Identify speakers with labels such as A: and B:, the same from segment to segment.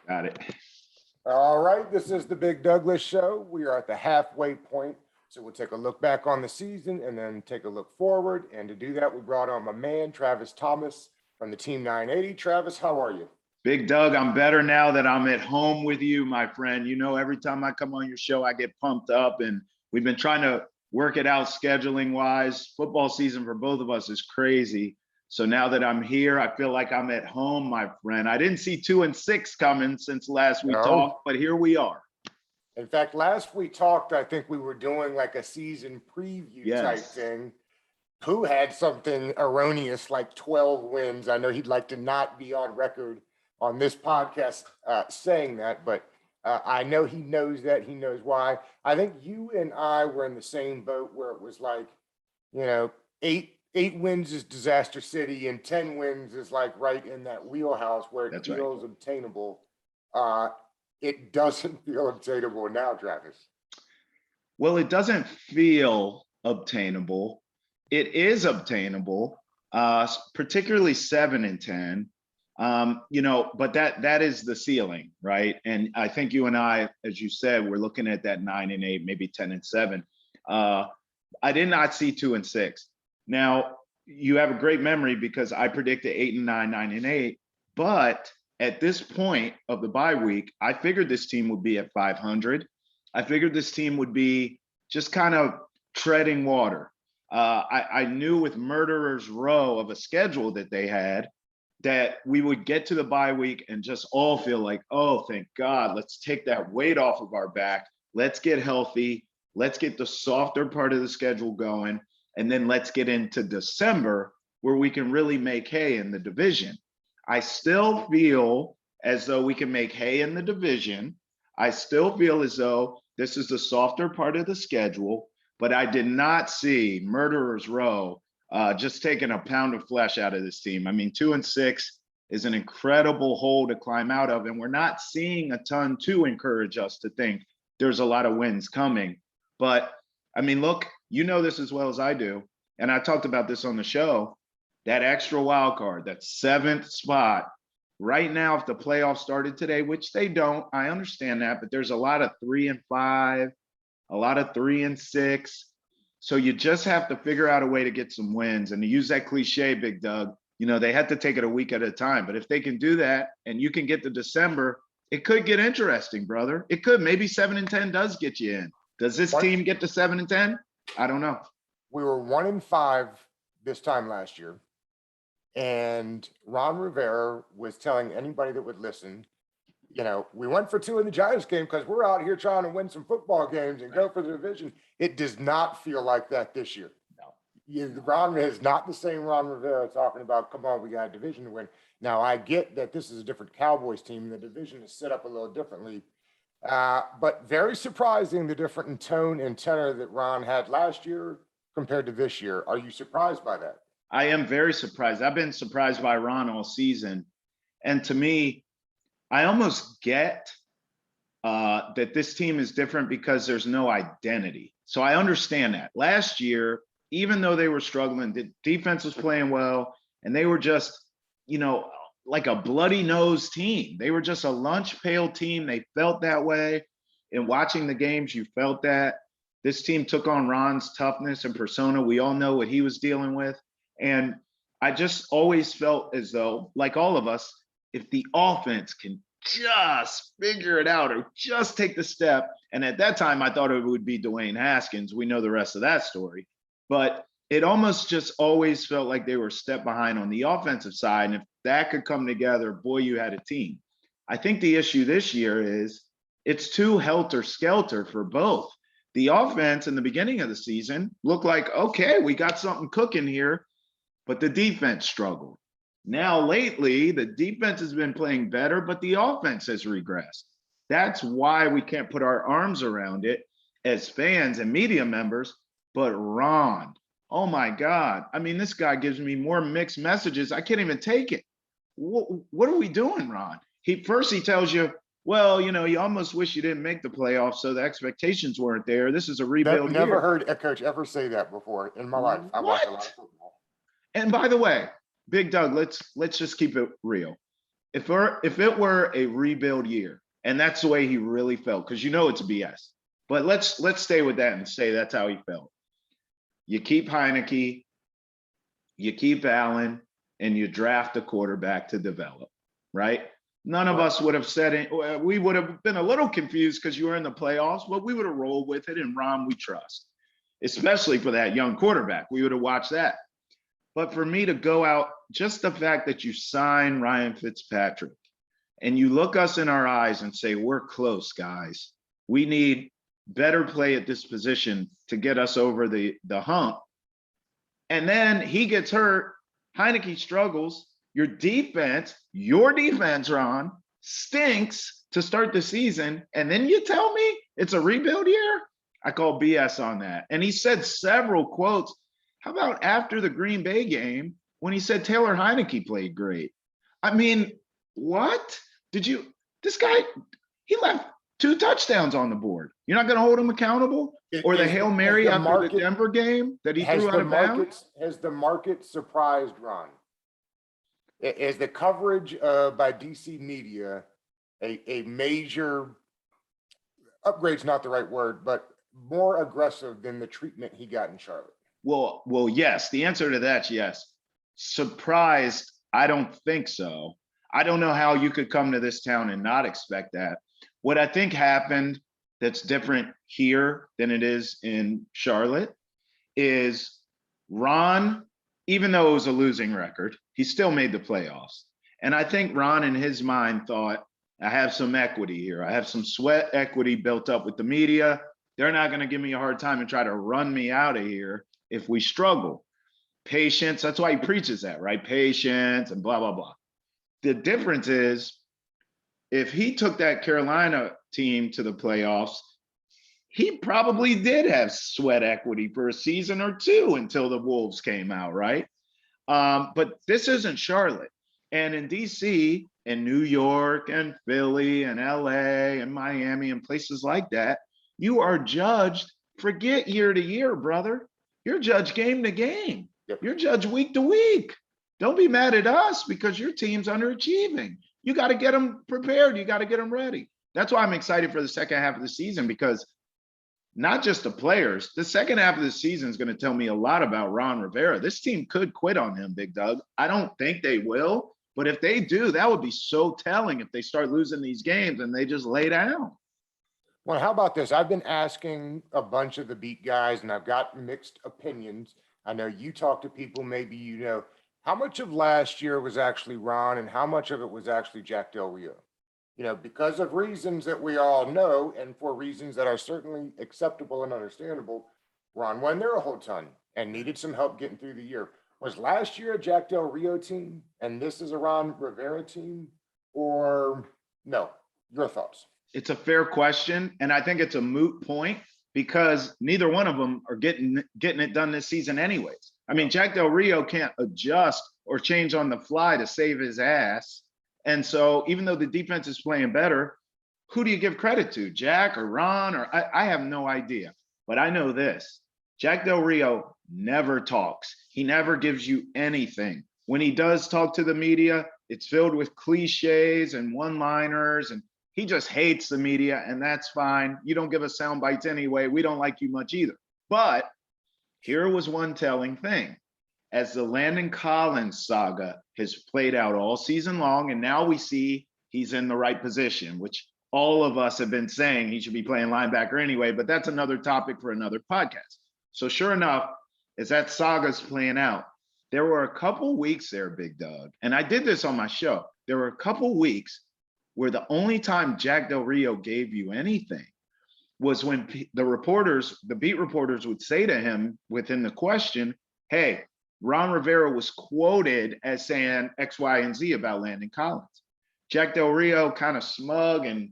A: Got it.
B: All right, this is the Big Douglas Show. We are at the halfway point, so we'll take a look back on the season and then take a look forward. And to do that, we brought on my man, Travis Thomas from the Team 980. Travis, how are you?
A: Big Doug, I'm better now that I'm at home with you, my friend. You know, every time I come on your show, I get pumped up, and we've been trying to work it out scheduling wise. Football season for both of us is crazy. So now that I'm here, I feel like I'm at home, my friend. I didn't see 2-6 coming since last we talked, but here we are.
B: In fact, last we talked, I think we were doing like a season preview type thing. Pooh had something erroneous, like 12 wins. I know he'd like to not be on record on this podcast saying that, but I know he knows that. He knows why. I think you and I were in the same boat where it was like, you know, eight wins is disaster city and 10 wins is like right in that wheelhouse where it feels obtainable. It doesn't feel obtainable now, Travis.
A: Well, it doesn't feel obtainable. It is obtainable, particularly 7 and 10. You know, but that is the ceiling, right? And I think you and I, as you said, we're looking at that 9 and 8, maybe 10 and 7. I did not see 2-6. Now, you have a great memory because I predicted 8 and 9, 9 and 8. But at this point of the bye week, I figured this team would be at 500. I figured this team would be just kind of treading water. I knew with Murderer's Row of a schedule that they had that we would get to the bye week and just all feel like, oh, thank God, let's take that weight off of our back. Let's get healthy. Let's get the softer part of the schedule going. And then let's get into December where we can really make hay in the division. I still feel as though we can make hay in the division. I still feel as though this is the softer part of the schedule, but I did not see Murderer's Row just taking a pound of flesh out of this team. I mean, 2-6 is an incredible hole to climb out of, and we're not seeing a ton to encourage us to think there's a lot of wins coming. But I mean, look, you know this as well as I do, and I talked about this on the show, that extra wild card, that 7th spot. Right now, if the playoffs started today, which they don't, I understand that, but there's a lot of 3 and 5, a lot of 3 and 6. So you just have to figure out a way to get some wins. And to use that cliche, Big Doug, you know, they had to take it a week at a time. But if they can do that and you can get to December, it could get interesting, brother. It could. Maybe 7 and 10 does get you in. Does this team get to 7 and 10? I don't know.
B: We were 1 and 5 this time last year. And Ron Rivera was telling anybody that would listen, you know, we went for 2 in the Giants game because we're out here trying to win some football games and go for the division. It does not feel like that this year. No. Ron is not the same Ron Rivera talking about, come on, we got a division to win. Now, I get that this is a different Cowboys team. The division is set up a little differently. But very surprising, the different in tone and tenor that Ron had last year compared to this year. Are you surprised by that?
A: I am very surprised. I've been surprised by Ron all season. And to me, I almost get that this team is different because there's no identity. So I understand that. Last year, even though they were struggling, the defense was playing well, and they were just, you know, like a bloody nose team. They were just a lunch pail team. They felt that way. In watching the games, you felt that. This team took on Ron's toughness and persona. We all know what he was dealing with. And I just always felt as though, like all of us, if the offense can just figure it out or just take the step. And at that time, I thought it would be Dwayne Haskins. We know the rest of that story. But it almost just always felt like they were a step behind on the offensive side. And if that could come together, boy, you had a team. I think the issue this year is it's too helter-skelter for both. The offense in the beginning of the season looked like, okay, we got something cooking here, but the defense struggled. Now, lately, the defense has been playing better, but the offense has regressed. That's why we can't put our arms around it as fans and media members. But Ron, oh my God. I mean, this guy gives me more mixed messages. I can't even take it. What are we doing, Ron? First he tells you, well, you know, you almost wish you didn't make the playoffs, so the expectations weren't there. This is a rebuild year.
B: Never heard a coach ever say that before in my life. I watched a lot of football.
A: And by the way, Big Doug, let's just keep it real. if it were a rebuild year, and that's the way he really felt, because it's BS. But let's stay with that and say that's how he felt. You keep Heineke, you keep Allen, and you draft a quarterback to develop, right? None of us would have said it. We would have been a little confused because you were in the playoffs, but we would have rolled with it. And Ron, we trust, especially for that young quarterback. We would have watched that. But for me to go out, just the fact that you sign Ryan Fitzpatrick and you look us in our eyes and say, we're close, guys. We need better play at this position to get us over the hump. And then he gets hurt. Heineke struggles. Your defense, Ron, stinks to start the season. And then you tell me it's a rebuild year? I call BS on that. And he said several quotes. How about after the Green Bay game when he said Taylor Heineke played great? I mean, what? This guy, he left 2 touchdowns on the board. You're not going to hold him accountable? Or the Hail Mary after the Denver game that he threw out of bounds?
B: Has the market surprised Ron? Is the coverage by DC media a major upgrade's not the right word, but more aggressive than the treatment he got in Charlotte?
A: Well, yes. The answer to that's yes. Surprised? I don't think so. I don't know how you could come to this town and not expect that. What I think happened that's different here than it is in Charlotte is Ron, even though it was a losing record, he still made the playoffs. And I think Ron in his mind thought, I have some equity here. I have some sweat equity built up with the media. They're not going to give me a hard time and try to run me out of here if we struggle. Patience, that's why he preaches that, right? Patience and blah, blah, blah. The difference is if he took that Carolina team to the playoffs, he probably did have sweat equity for a season or 2 until the Wolves came out, right? But this isn't Charlotte. And in DC and New York and Philly and LA and Miami and places like that, you are judged, forget year to year, brother. You're judged game to game.
B: Yep.
A: You're judged week to week. Don't be mad at us because your team's underachieving. You got to get them prepared. You got to get them ready. That's why I'm excited for the second half of the season, because not just the players, the second half of the season is going to tell me a lot about Ron Rivera. This team could quit on him, Big Doug. I don't think they will, but if they do, that would be so telling if they start losing these games and they just lay down.
B: Well, how about this? I've been asking a bunch of the beat guys and I've got mixed opinions. I know you talk to people, maybe you know, how much of last year was actually Ron and how much of it was actually Jack Del Rio? You know, because of reasons that we all know and for reasons that are certainly acceptable and understandable, Ron won there a whole ton and needed some help getting through the year. Was last year a Jack Del Rio team and this is a Ron Rivera team, or no? Your thoughts?
A: It's a fair question, and I think it's a moot point because neither one of them are getting it done this season anyways. I mean, Jack Del Rio can't adjust or change on the fly to save his ass. And so even though the defense is playing better, who do you give credit to, Jack or Ron? Or I have no idea, but I know this. Jack Del Rio never talks. He never gives you anything. When he does talk to the media, it's filled with cliches and one-liners, and he just hates the media, and that's fine. You don't give us sound bites anyway. We don't like you much either. But here was one telling thing. As the Landon Collins saga has played out all season long, and now we see he's in the right position, which all of us have been saying he should be playing linebacker anyway, but that's another topic for another podcast. So sure enough, as that saga's playing out, there were a couple weeks there, Big Doug, and I did this on my show. There were a couple weeks where the only time Jack Del Rio gave you anything was when the beat reporters would say to him within the question, hey, Ron Rivera was quoted as saying X, Y, and Z about Landon Collins. Jack Del Rio kind of smug and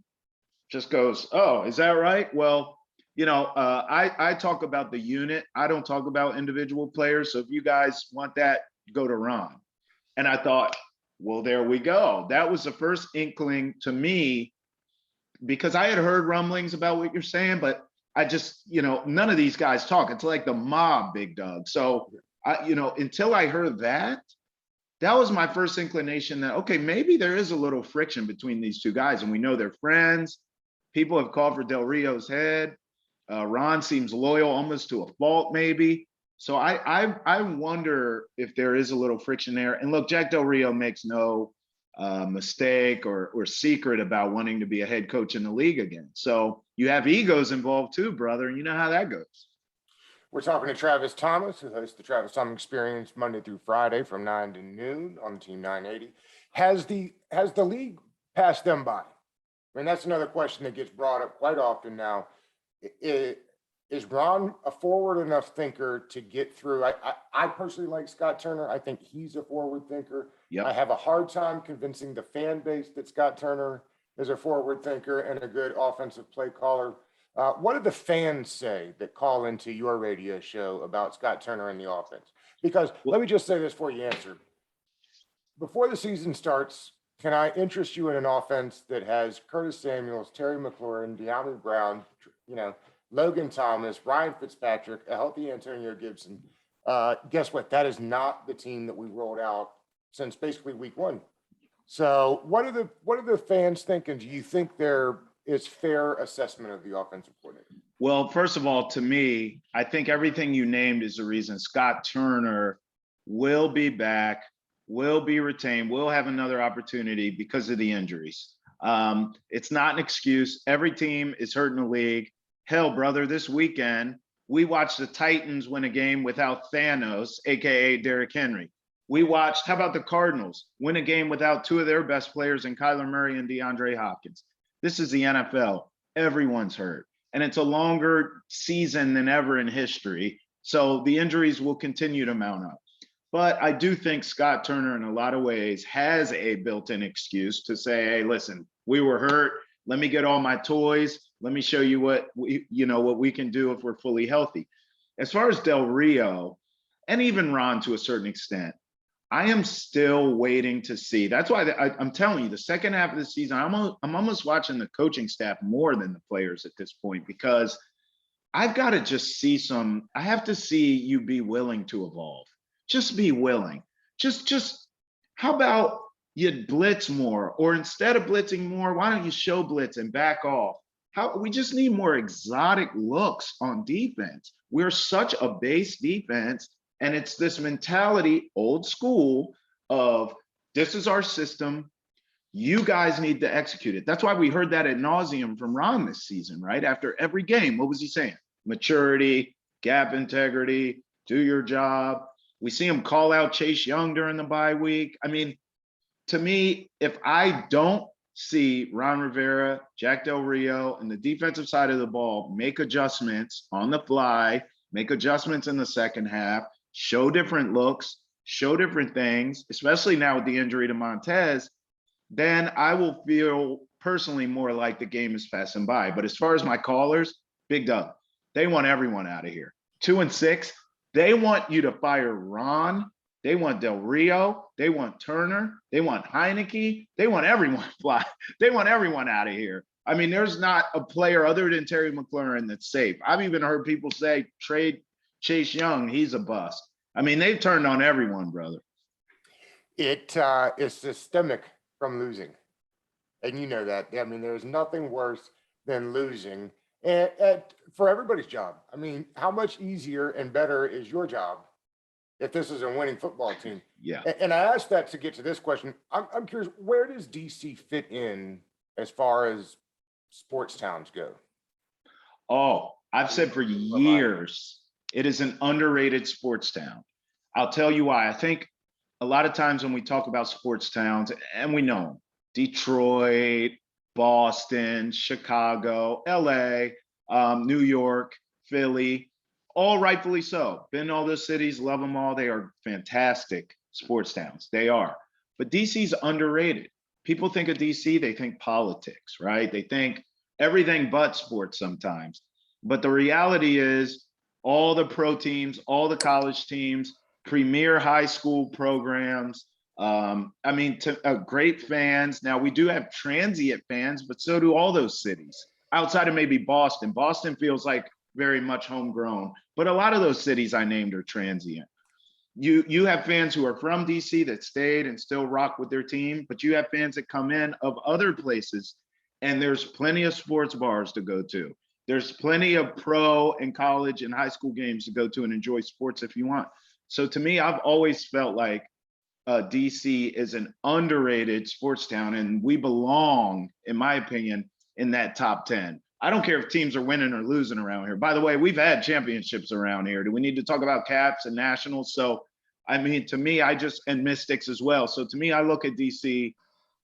A: just goes, oh, is that right? Well, you know, I talk about the unit. I don't talk about individual players. So if you guys want that, go to Ron. And I thought, well, there we go. That was the first inkling to me, because I had heard rumblings about what you're saying, but I just, you know, none of these guys talk. It's like the mob, Big Doug. So, until I heard that, that was my first inclination that, okay, maybe there is a little friction between these two guys, and we know they're friends. People have called for Del Rio's head. Ron seems loyal almost to a fault, maybe. So I wonder if there is a little friction there. And look, Jack Del Rio makes no mistake or secret about wanting to be a head coach in the league again. So you have egos involved too, brother, and you know how that goes.
B: We're talking to Travis Thomas, who hosts the Travis Thomas Experience Monday through Friday from 9 to noon on Team 980. Has the league passed them by? I mean, that's another question that gets brought up quite often now. Is Ron a forward enough thinker to get through? I personally like Scott Turner. I think he's a forward thinker.
A: Yep.
B: I have a hard time convincing the fan base that Scott Turner is a forward thinker and a good offensive play caller. What do the fans say that call into your radio show about Scott Turner and the offense? Because let me just say this before you answer. Before the season starts, can I interest you in an offense that has Curtis Samuels, Terry McLaurin, De'Ami Brown, Logan Thomas, Ryan Fitzpatrick, a healthy Antonio Gibson? Guess what? That is not the team that we rolled out since basically week one. So what are the fans thinking? Do you think there is fair assessment of the offensive coordinator?
A: Well, first of all, to me, I think everything you named is the reason Scott Turner will be back, will be retained, will have another opportunity because of the injuries. It's not an excuse. Every team is hurt in the league. Hell, brother, this weekend, we watched the Titans win a game without Thanos, AKA Derrick Henry. We watched, how about the Cardinals, win a game without two of their best players in Kyler Murray and DeAndre Hopkins. This is the NFL. Everyone's hurt. And it's a longer season than ever in history. So the injuries will continue to mount up. But I do think Scott Turner, in a lot of ways, has a built-in excuse to say, hey, listen, we were hurt. Let me get all my toys. Let me show you what we can do if we're fully healthy. As far as Del Rio, and even Ron to a certain extent, I am still waiting to see. That's why I'm telling you, the second half of the season, I'm almost watching the coaching staff more than the players at this point, because I've got to just see I have to see you be willing to evolve. Just be willing. Just how about you blitz more, or instead of blitzing more, why don't you show blitz and back off? We just need more exotic looks on defense. We're such a base defense. And it's this mentality, old school, of this is our system. You guys need to execute it. That's why we heard that ad nauseum from Ron this season, right? After every game, what was he saying? Maturity, gap integrity, do your job. We see him call out Chase Young during the bye week. I mean, to me, if I don't see Ron Rivera, Jack Del Rio, and the defensive side of the ball make adjustments on the fly, make adjustments in the second half, show different looks, show different things, especially now with the injury to Montez, then I will feel personally more like the game is passing by. But as far as my callers, Big Doug, they want everyone out of here. 2 and 6, they want you to fire Ron. They want Del Rio. They want Turner. They want Heineke. They want everyone fly. They want everyone out of here. I mean, there's not a player other than Terry McLaurin that's safe. I've even heard people say trade Chase Young, he's a bust. I mean, they've turned on everyone, brother.
B: It is systemic from losing. And you know that. I mean, there's nothing worse than losing and for everybody's job. I mean, how much easier and better is your job if this is a winning football team?
A: Yeah.
B: And I asked that to get to this question. I'm curious, where does DC fit in as far as sports towns go?
A: Oh, I've said for years, it is an underrated sports town. I'll tell you why. I think a lot of times when we talk about sports towns, and we know them, Detroit, Boston, Chicago, LA, New York, Philly, all rightfully so. Been to all those cities, love them all. They are fantastic sports towns. They are. But DC's underrated. People think of DC, they think politics, right? They think everything but sports sometimes. But the reality is, all the pro teams, all the college teams, premier high school programs. Great fans. Now, we do have transient fans, but so do all those cities outside of maybe Boston. Boston feels like very much homegrown, but a lot of those cities I named are transient. you have fans who are from DC that stayed and still rock with their team, but you have fans that come in of other places, and there's plenty of sports bars to go to. There's plenty of pro and college and high school games to go to and enjoy sports if you want. So to me, I've always felt like DC is an underrated sports town, and we belong, in my opinion, in that top 10. I don't care if teams are winning or losing around here. By the way, we've had championships around here. Do we need to talk about caps and nationals? So, I mean, to me, and Mystics as well. So to me, I look at DC,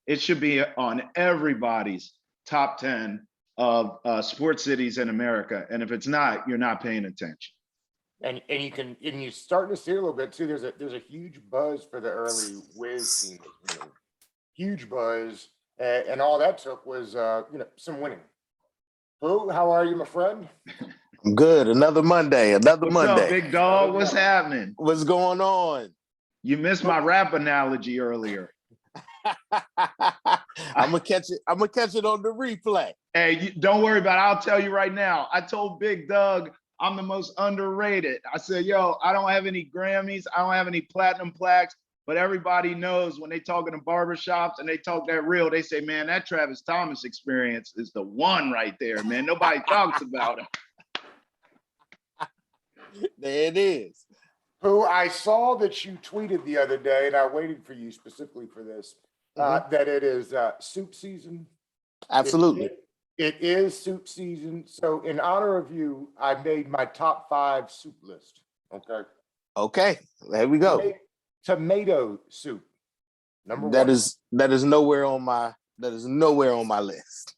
A: it should be on everybody's top 10 of sports cities in America. And if it's not, you're not paying attention.
B: And you're starting to see a little bit too. There's a huge buzz for the early Wiz team. Huge buzz. And all that took was some winning. Pooh, how are you, my friend?
C: I'm good. Another Monday.
A: What's up, big dog? What's happening?
C: What's going on?
A: You missed my rap analogy earlier.
C: I'm gonna catch it on the replay.
A: Hey, don't worry about it. I'll tell you right now. I told Big Doug I'm the most underrated. I said, yo, I don't have any Grammys. I don't have any platinum plaques. But everybody knows when they talk in the barbershops and they talk that real, they say, man, that Travis Thomas experience is the one right there, man. Nobody talks about him.
C: There it is.
B: Pooh, I saw that you tweeted the other day, and I waited for you specifically for this, that it is soup season.
C: Absolutely.
B: It is soup season. So in honor of you, I made my top 5 soup list.
C: Okay. There we go.
B: Tomato soup. Number
C: that
B: one.
C: That is nowhere on my list.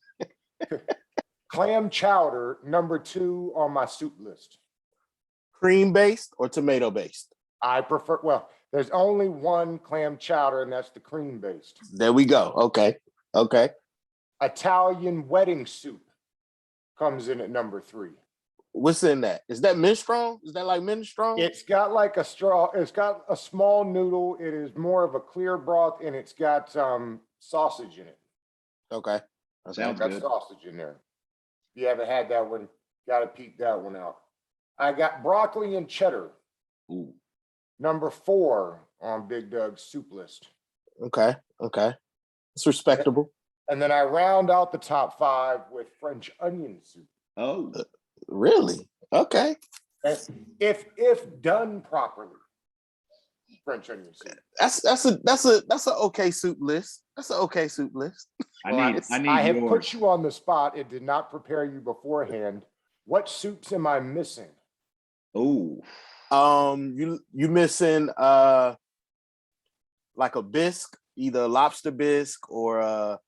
B: Clam chowder, number 2 on my soup list.
C: Cream based or tomato based?
B: I prefer, there's only one clam chowder, and that's the cream based.
C: There we go. Okay.
B: Italian wedding soup comes in at number 3.
C: What's in that? Is that minestrone? Is that like minestrone?
B: It's got like a straw. It's got a small noodle. It is more of a clear broth, and it's got sausage in it.
C: Okay.
A: Sounds
B: got
A: good.
B: Sausage in there. If you haven't had that one, got to peep that one out. I got broccoli and cheddar.
A: Ooh.
B: Number 4 on Big Doug's soup list.
C: Okay. It's respectable.
B: And then I round out the top 5 with French onion soup.
A: Oh.
C: Really? Okay.
B: If done properly, French onion soup.
C: That's an okay soup list. That's an okay soup list.
B: I have put you on the spot. It did not prepare you beforehand. What soups am I missing?
A: Oh.
C: You missing like a bisque, either lobster bisque or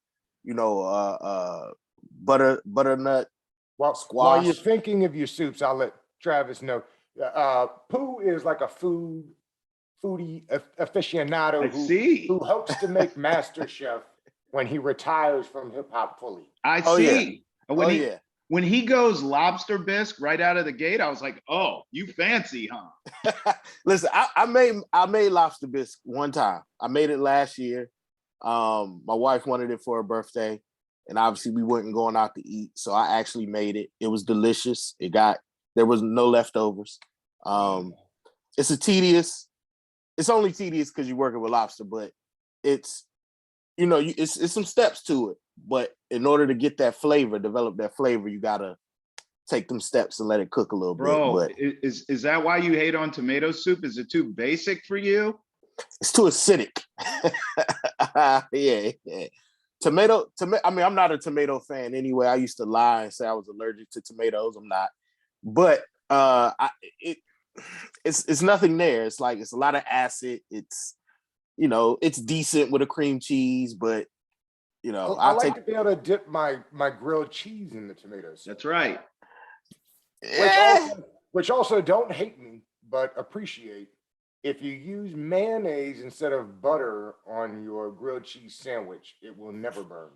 C: butternut.
B: Well,
C: squash.
B: While you're thinking of your soups, I'll let Travis know. Pooh is like a foodie aficionado who hopes to make MasterChef when he retires from hip hop fully.
A: I see. Yeah. When he goes lobster bisque right out of the gate, I was like, oh, you fancy, huh?
C: Listen, I made lobster bisque one time. I made it last year. My wife wanted it for her birthday, and obviously we weren't going out to eat, so I actually made it. It was delicious. There was no leftovers. It's only tedious because you're working with lobster, but it's some steps to it. But in order to get that flavor, develop that flavor, you gotta take them steps and let it cook a little bit. But
A: is that why you hate on tomato soup? Is it too basic for you?
C: It's too acidic. Yeah. Tomato. I mean, I'm not a tomato fan anyway. I used to lie and say I was allergic to tomatoes. I'm not. But it's nothing there. It's like it's a lot of acid. It's decent with a cream cheese, but
B: I like to be able to dip my grilled cheese in the tomatoes.
A: That's right.
B: Which also don't hate me, but appreciate. If you use mayonnaise instead of butter on your grilled cheese sandwich, it will never burn.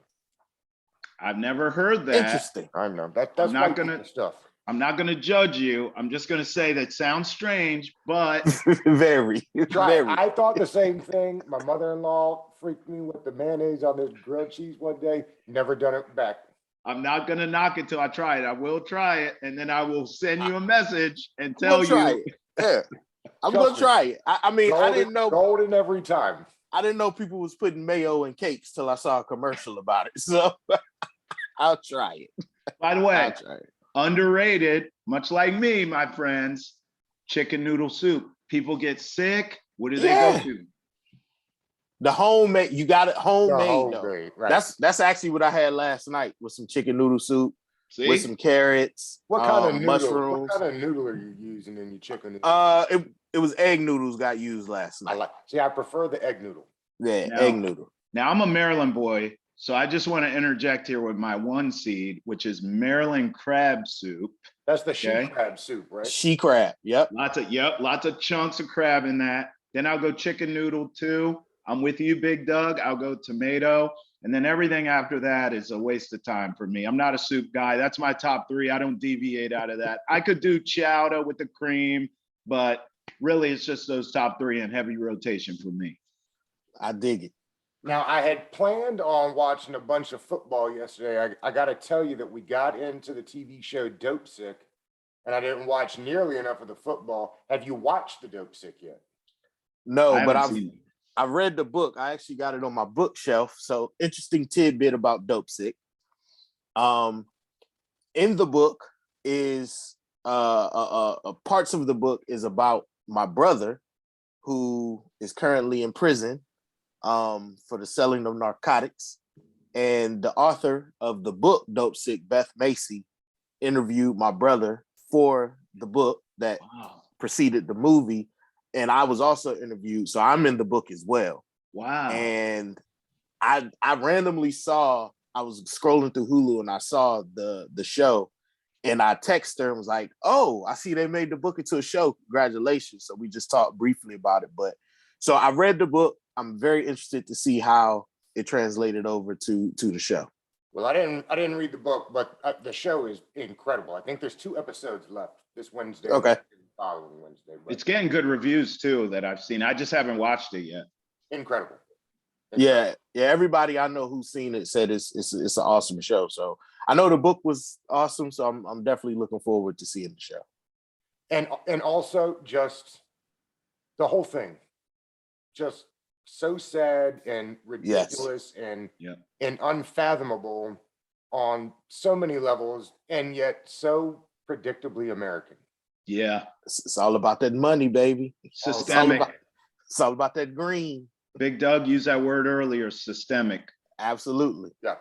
A: I've never heard that.
C: Interesting.
B: I know that's not gonna stuff.
A: I'm not gonna judge you. I'm just gonna say that sounds strange, but
C: very.
B: I thought the same thing. My mother-in-law freaked me with the mayonnaise on this grilled cheese one day. Never done it back.
A: I'm not gonna knock it till I try it. I will try it, and then I will send you a message and tell you.
C: Yeah. I'm
B: Trust
C: gonna
B: me.
C: try it. I mean, I didn't know.
B: Golden every time.
C: I didn't know people was putting mayo in cakes till I saw a commercial about it. So I'll try it.
A: By the way,
C: I'll try it.
A: underrated, much like me, my friends, chicken noodle soup. People get sick. What do they go to?
C: The homemade, you got it
B: The
C: homemade
B: whole
C: though.
B: day, right.
C: That's actually what I had last night with some chicken noodle soup,
A: See?
C: with some carrots,
B: What kind of noodle?
C: mushrooms.
B: What kind of noodle are you using in your chicken noodle?
C: It was egg noodles got used last night.
B: I prefer the egg noodle.
C: Yeah,
A: No.
C: egg noodle.
A: Now, I'm a Maryland boy, so I just want to interject here with my one seed, which is Maryland crab soup.
B: That's the she
A: Okay.
B: crab soup, right?
C: She crab. Yep.
A: Lots of chunks of crab in that. Then I'll go chicken noodle too. I'm with you, Big Doug. I'll go tomato. And then everything after that is a waste of time for me. I'm not a soup guy. That's my top three. I don't deviate out of that. I could do chowder with the cream, but really it's just those top three in heavy rotation for me.
C: I dig it.
B: Now, I had planned on watching a bunch of football yesterday. I got to tell you that we got into the TV show Dope Sick, and I didn't watch nearly enough of the football. Have you watched the Dope Sick yet?
C: No,
A: I
C: but
A: haven't seen it.
C: I read the book. I actually got it on my bookshelf. So interesting tidbit about Dope Sick. In the book is parts of the book is about my brother, who is currently in prison for the selling of narcotics. And the author of the book, Dope Sick, Beth Macy, interviewed my brother for the book that preceded the movie. And I was also interviewed. So I'm in the book as well.
A: Wow.
C: And I randomly saw, I was scrolling through Hulu and I saw the show. And I texted her and was like, oh, I see they made the book into a show. Congratulations. So we just talked briefly about it. But so I read the book. I'm very interested to see how it translated over to the show.
B: Well, I didn't read the book, but the show is incredible. I think there's 2 episodes left this Wednesday.
C: Okay.
B: And following Wednesday. But
A: It's getting good reviews too that I've seen. I just haven't watched it yet.
B: incredible.
C: Yeah. Everybody I know who's seen it said it's an awesome show. So I know the book was awesome. So I'm definitely looking forward to seeing the show.
B: And also just the whole thing, just so sad and ridiculous and unfathomable on so many levels, and yet so predictably American.
A: Yeah.
C: It's all about that money, baby.
A: Systemic.
C: It's all about that green.
A: Big Doug used that word earlier, systemic.
C: Absolutely.
B: Yeah.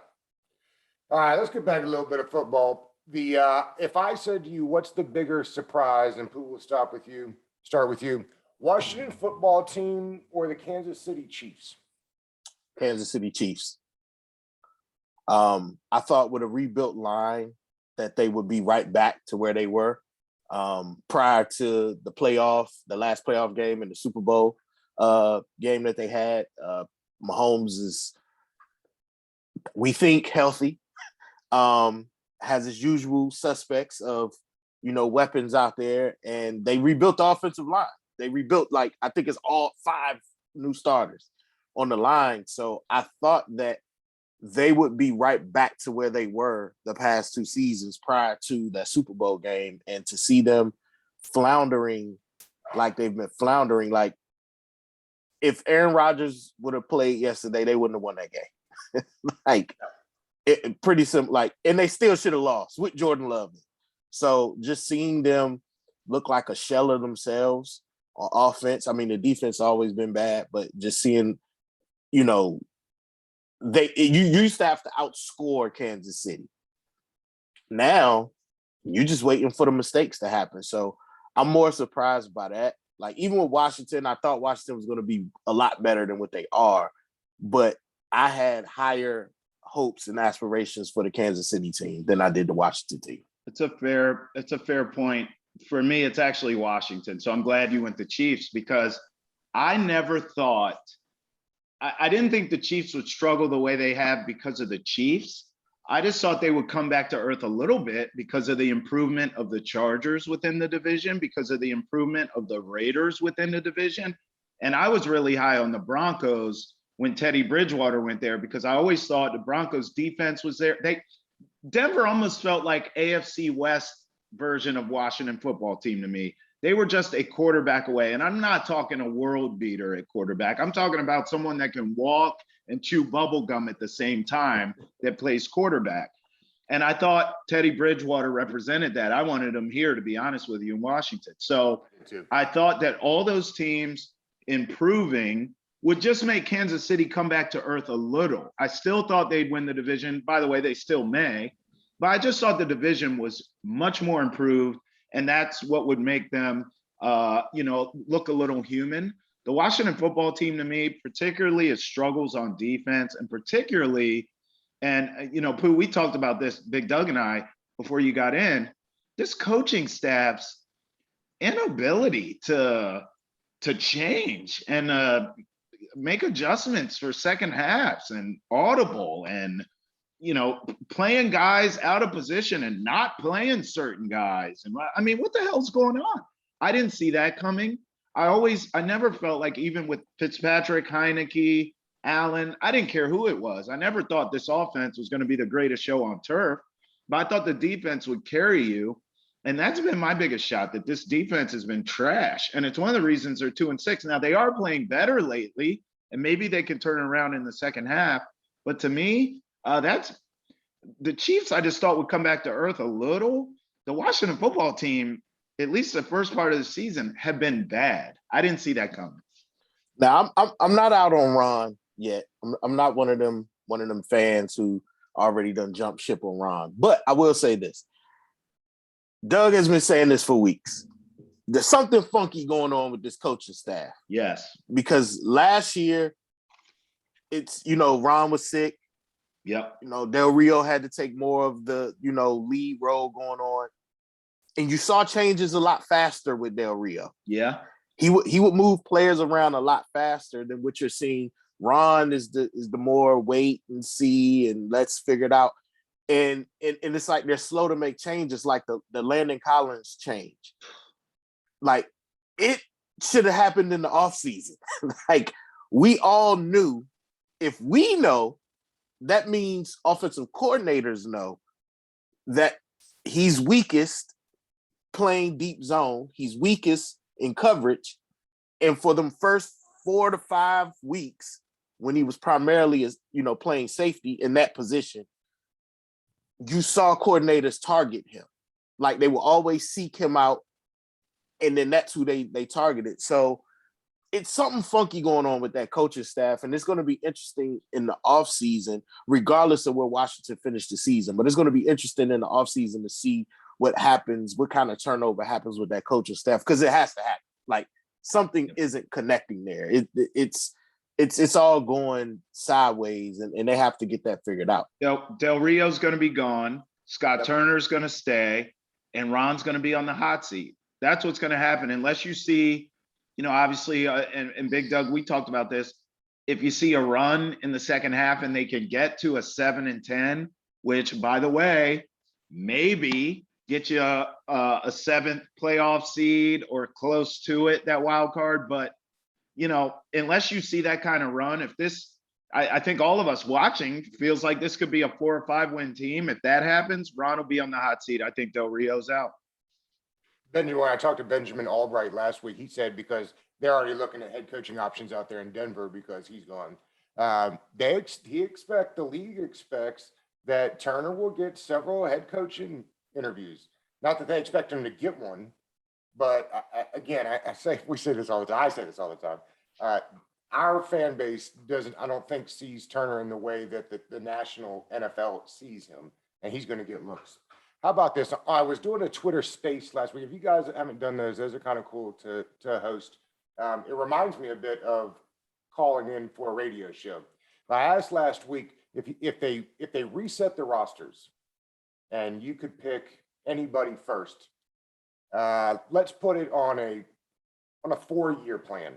B: All right, let's get back to a little bit of football. If I said to you, what's the bigger surprise, and Pooh, will start with you, Washington football team or the Kansas City Chiefs?
C: Kansas City Chiefs. I thought with a rebuilt line that they would be right back to where they were prior to the last playoff game and the Super Bowl game that they had. Mahomes is, we think, healthy, has his usual suspects of, weapons out there, and they rebuilt the offensive line. They rebuilt, I think it's all 5 new starters on the line. So I thought that they would be right back to where they were the past 2 seasons prior to that Super Bowl game. And to see them floundering like they've been floundering, if Aaron Rodgers would have played yesterday, they wouldn't have won that game. Pretty simple. And they still should have lost with Jordan Love. So just seeing them look like a shell of themselves on offense. I mean, the defense has always been bad, but just seeing, you used to have to outscore Kansas City. Now you're just waiting for the mistakes to happen. So I'm more surprised by that. Even with Washington, I thought Washington was going to be a lot better than what they are, but I had higher hopes and aspirations for the Kansas City team than I did the Washington team.
A: It's a fair point. For me, it's actually Washington. So I'm glad you went to Chiefs, because I never thought, I didn't think the Chiefs would struggle the way they have because of the Chiefs. I just thought they would come back to earth a little bit because of the improvement of the Chargers within the division, because of the improvement of the Raiders within the division. And I was really high on the Broncos when Teddy Bridgewater went there, because I always thought the Broncos defense was there. Denver almost felt like AFC West version of Washington football team to me. They were just a quarterback away. And I'm not talking a world beater at quarterback. I'm talking about someone that can walk and chew bubble gum at the same time that plays quarterback. And I thought Teddy Bridgewater represented that. I wanted him here, to be honest with you, in Washington. So I thought that all those teams improving would just make Kansas City come back to earth a little. I still thought they'd win the division. By the way, they still may. But I just thought the division was much more improved. And that's what would make them, look a little human. The Washington football team, to me, particularly its struggles on defense, and particularly, and Pooh, we talked about this, Big Doug and I, before you got in. This coaching staff's inability to change and make adjustments for second halves and audible and playing guys out of position and not playing certain guys. And I mean, what the hell's going on? I didn't see that coming. I never felt like, even with Fitzpatrick, Heineke, Allen, I didn't care who it was. I never thought this offense was going to be the greatest show on turf, but I thought the defense would carry you. And that's been my biggest shot, that this defense has been trash. And it's one of the reasons they're 2-6. Now, they are playing better lately, and maybe they can turn around in the second half. But to me, that's the Chiefs, I just thought would come back to earth a little. The Washington football team, at least the first part of the season, have been bad. I didn't see that coming.
C: Now, I'm not out on Ron yet. I'm not one of them fans who already done jump ship on Ron. But I will say this. Doug has been saying this for weeks. There's something funky going on with this coaching staff.
A: Yes.
C: Because last year, it's, Ron was sick.
A: Yep.
C: Del Rio had to take more of the, lead role going on. And you saw changes a lot faster with Del Rio.
A: Yeah.
C: He would move players around a lot faster than what you're seeing. Ron is the more wait and see and let's figure it out. And it's like they're slow to make changes, like the Landon Collins change. Like, it should have happened in the offseason. Like, we all knew, if we know, that means offensive coordinators know that he's weakest playing deep zone. He's weakest in coverage. And for them first 4 to 5 weeks, when he was primarily, playing safety in that position, you saw coordinators target him. Like, they will always seek him out, and then that's who they targeted. So it's something funky going on with that coaching staff, and it's going to be interesting in the offseason, regardless of where Washington finished the season. But it's going to be interesting in the offseason to see what happens, what kind of turnover happens with that coaching staff, because it has to happen. Like, something isn't connecting there. It's all going sideways, and they have to get that figured out.
A: Del Rio's going to be gone. Scott Turner's going to stay, and Ron's going to be on the hot seat. That's what's going to happen, unless you see, obviously, and Big Doug, we talked about this. If you see a run in the second half and they can get to a 7-10, which, by the way, maybe get you a 7th playoff seed or close to it, that wild card, but unless you see that kind of run, I think all of us watching feels like this could be a 4 or 5 win team. If that happens, Ron will be on the hot seat. I think Del Rio's out.
B: Benjamin, when I talked to Benjamin Albright last week, he said because they're already looking at head coaching options out there in Denver because he's gone. The league expects that Turner will get several head coaching interviews. Not that they expect him to get one, but I say this all the time. I say this all the time. Our fan base I don't think sees Turner in the way that the national NFL sees him, and he's going to get looks. How about this? I was doing a Twitter space last week. If you guys haven't done those are kind of cool to host. It reminds me a bit of calling in for a radio show. I asked last week if they reset the rosters and you could pick anybody first. Let's put it on a 4-year plan.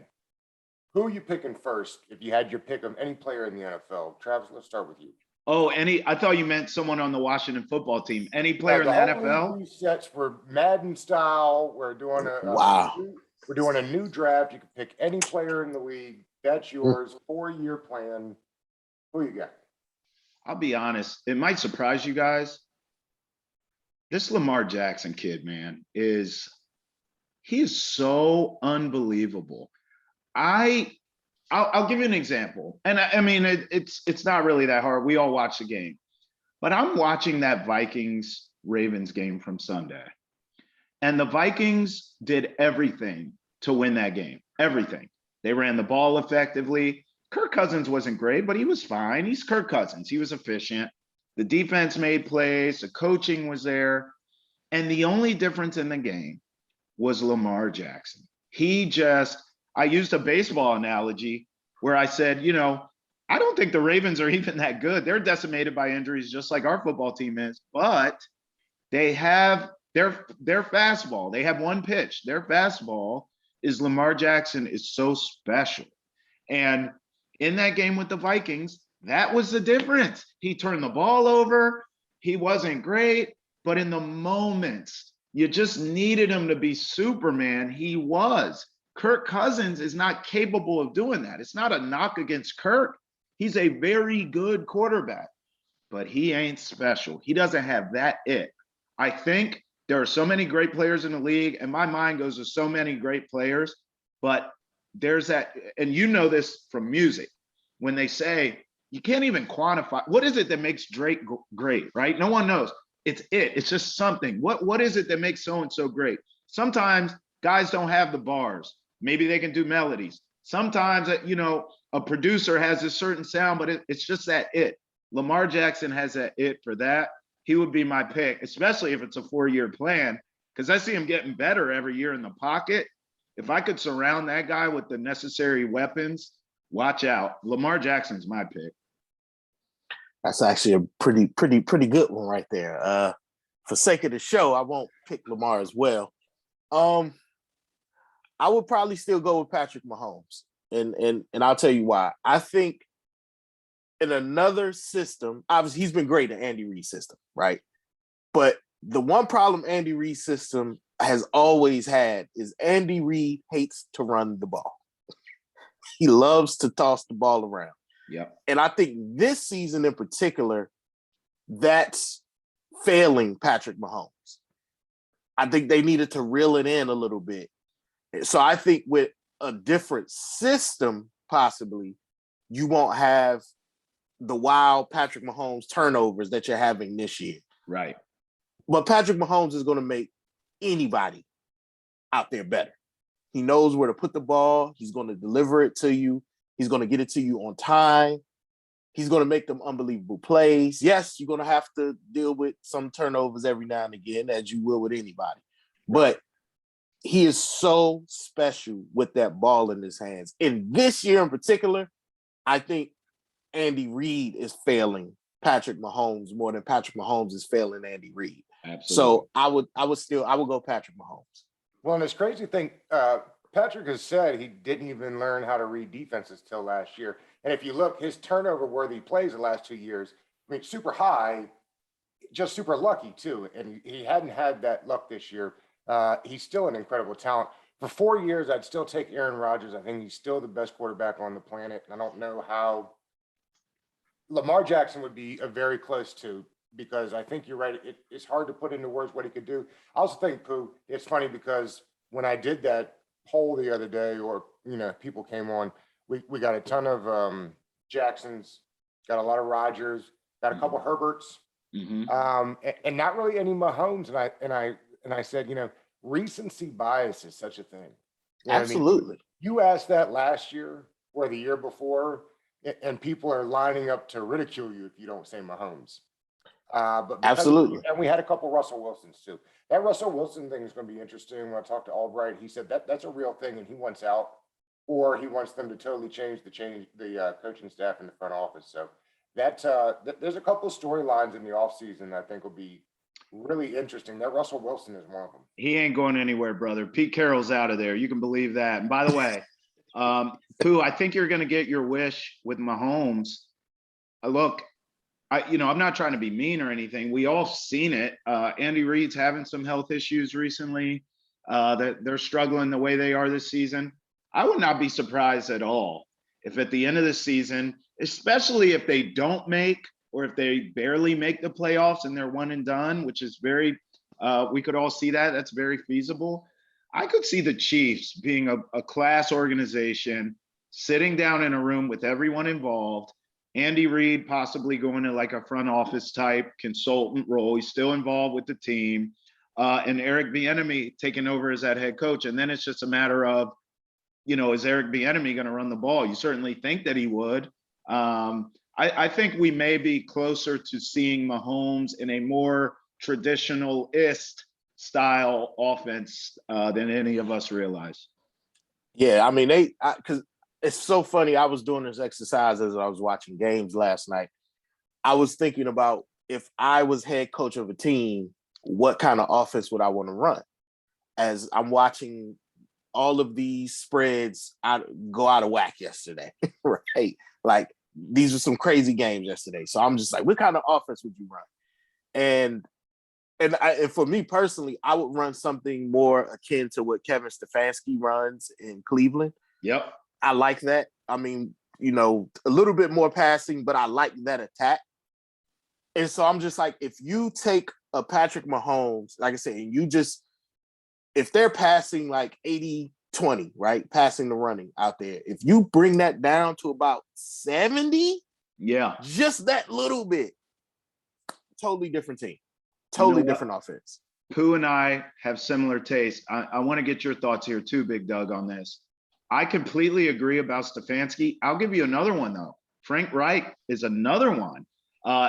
B: Who are you picking first if you had your pick of any player in the NFL? Travis, let's start with you.
A: Oh, I thought you meant someone on the Washington football team. Any player in the NFL?
B: Resets for Madden style. We're doing we're doing a new draft. You can pick any player in the league. That's yours. 4-year plan. Who you got?
A: I'll be honest. It might surprise you guys. This Lamar Jackson kid, man, He is so unbelievable. I'll give you an example. And I mean, it's not really that hard. We all watch the game. But I'm watching that Vikings-Ravens game from Sunday. And the Vikings did everything to win that game. Everything. They ran the ball effectively. Kirk Cousins wasn't great, but he was fine. He's Kirk Cousins. He was efficient. The defense made plays. The coaching was there. And the only difference in the game was Lamar Jackson. I used a baseball analogy where I said, I don't think the Ravens are even that good. They're decimated by injuries just like our football team is, but they have their fastball. They have one pitch. Their fastball is Lamar Jackson is so special. And in that game with the Vikings, that was the difference. He turned the ball over. He wasn't great, but in the moments, you just needed him to be Superman. He was. Kirk Cousins is not capable of doing that. It's not a knock against Kirk. He's a very good quarterback, but he ain't special. He doesn't have that it. I think there are so many great players in the league, and my mind goes to so many great players, but there's that, and you know this from music, when they say, you can't even quantify, what is it that makes Drake great, right? No one knows. It's just something. What is it that makes so-and-so great? Sometimes guys don't have the bars. Maybe they can do melodies. Sometimes, a producer has a certain sound, but it's just that it. Lamar Jackson has that it for that. He would be my pick, especially if it's a 4-year plan, because I see him getting better every year in the pocket. If I could surround that guy with the necessary weapons, watch out. Lamar Jackson's my pick.
C: That's actually a pretty good one right there. For sake of the show, I won't pick Lamar as well. I would probably still go with Patrick Mahomes. And I'll tell you why. I think in another system, obviously he's been great in Andy Reid's system, right? But the one problem Andy Reid's system has always had is Andy Reid hates to run the ball. He loves to toss the ball around.
A: Yeah.
C: And I think this season in particular, that's failing Patrick Mahomes. I think they needed to reel it in a little bit. So I think with a different system, possibly, you won't have the wild Patrick Mahomes turnovers that you're having this year.
A: Right.
C: But Patrick Mahomes is going to make anybody out there better. He knows where to put the ball. He's going to deliver it to you. He's going to get it to you on time. He's going to make them unbelievable plays. Yes, you're going to have to deal with some turnovers every now and again, as you will with anybody. But he is so special with that ball in his hands. And this year in particular, I think Andy Reid is failing Patrick Mahomes more than Patrick Mahomes is failing Andy Reid.
A: Absolutely.
C: So I would go Patrick Mahomes.
B: Well, and this crazy thing, Patrick has said he didn't even learn how to read defenses till last year. And if you look, his turnover-worthy plays the last 2 years, I mean, super high, just super lucky too. And he hadn't had that luck this year. He's still an incredible talent. For 4 years, I'd still take Aaron Rodgers. I think he's still the best quarterback on the planet. And I don't know how Lamar Jackson would be a very close to, because I think you're right. It's hard to put into words what he could do. I also think, Pooh, it's funny because when I did that poll the other day, or, people came on, we got a ton of Jacksons, got a lot of Rodgers, got a couple Herberts, and not really any Mahomes. And I said, recency bias is such a thing. You know
C: Absolutely.
B: I mean? You asked that last year or the year before, and people are lining up to ridicule you if you don't say Mahomes. But
C: Absolutely.
B: And we had a couple Russell Wilsons too. That Russell Wilson thing is going to be interesting. When I talked to Albright, he said that's a real thing, and he wants out, or he wants them to totally change the coaching staff in the front office. So that there's a couple of storylines in the offseason that I think will be really interesting. That Russell Wilson is one of them.
A: He ain't going anywhere, brother. Pete Carroll's out of there. You can believe that. And by the way, Pooh, I think you're going to get your wish with Mahomes. Look, I'm not trying to be mean or anything. We all seen it. Andy Reid's having some health issues recently. That they're struggling the way they are this season. I would not be surprised at all if at the end of the season, especially if they don't make, or if they barely make the playoffs and they're one and done, which is very, we could all see that. That's very feasible. I could see the Chiefs being a class organization, sitting down in a room with everyone involved. Andy Reid possibly going to like a front office type consultant role. He's still involved with the team. And Eric Bieniemy taking over as that head coach. And then it's just a matter of, is Eric Bieniemy going to run the ball? You certainly think that he would. I think we may be closer to seeing Mahomes in a more traditionalist style offense than any of us realize.
C: Yeah, I mean, because it's so funny. I was doing this exercise as I was watching games last night. I was thinking about if I was head coach of a team, what kind of offense would I want to run? As I'm watching all of these spreads go out of whack yesterday, right? Like, these were some crazy games yesterday. So I'm just like, what kind of offense would you run? And for me personally, I would run something more akin to what Kevin Stefanski runs in Cleveland.
A: Yep.
C: I like that. I mean, a little bit more passing, but I like that attack. And so I'm just like, if you take a Patrick Mahomes, like I said, and if they're passing like 80-20, right? Passing the running out there. If you bring that down to about 70, just that little bit, totally different team. Totally different offense.
A: Pooh and I have similar tastes. I want to get your thoughts here too, Big Doug, on this. I completely agree about Stefanski. I'll give you another one, though. Frank Reich is another one